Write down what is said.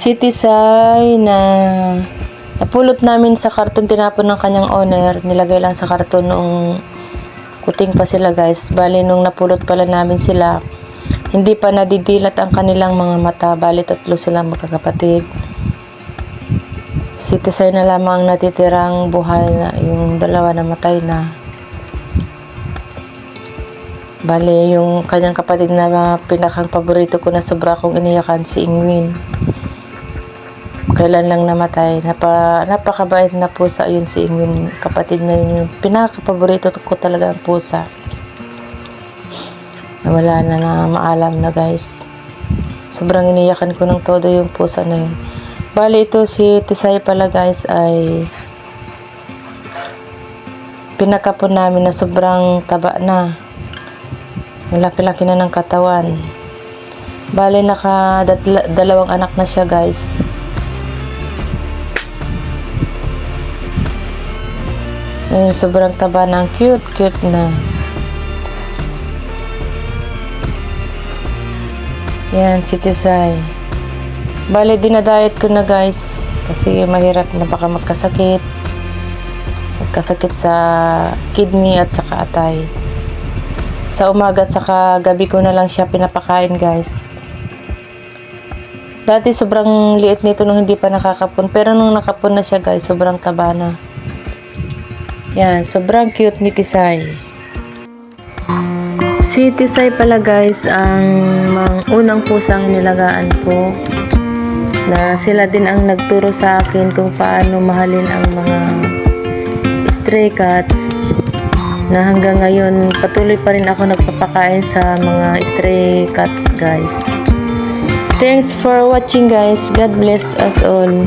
Sitisay na napulot namin sa karton, tinapon ng kanyang owner, nilagay lang sa karton noong kuting pa sila guys. Bali nung napulot pala namin sila, hindi pa nadidilat ang kanilang mga mata. Bali 3 silang magkakapatid. Sitisay na lamang natitirang buhay, na yung 2 namatay na. Bali yung kanyang kapatid na pinakang paborito ko na sobra kong iniyakan, si Ingwin. Kailan lang namatay. Napakabait na pusa yun, si Ingwin. Kapatid na yun, yung pinaka-paborito ko talaga ang pusa. Wala na maalam na guys. Sobrang iniyakan ko ng todo yung pusa na yun. Bali ito si Tisay pala guys ay pinakapon namin na sobrang taba na. Ang laki-laki na ng katawan. Bali dalawang anak na siya guys. Ayun, sobrang taba na, cute na. Yan, si Tisay. Bali, dinadayet ko na guys. Kasi mahirap na baka magkasakit. Magkasakit sa kidney at saka atay. Sa umaga at saka gabi ko na lang siya pinapakain guys. Dati sobrang liit nito nung hindi pa nakakapon. Pero nung nakapon na siya guys, sobrang taba na. Yan, sobrang cute ni Tisay. Si Tisay pala guys ang unang pusang nilagaan ko, na sila din ang nagturo sa akin kung paano mahalin ang mga stray cats, na hanggang ngayon patuloy pa rin ako nagpapakain sa mga stray cats guys. Thanks for watching guys. God bless us all.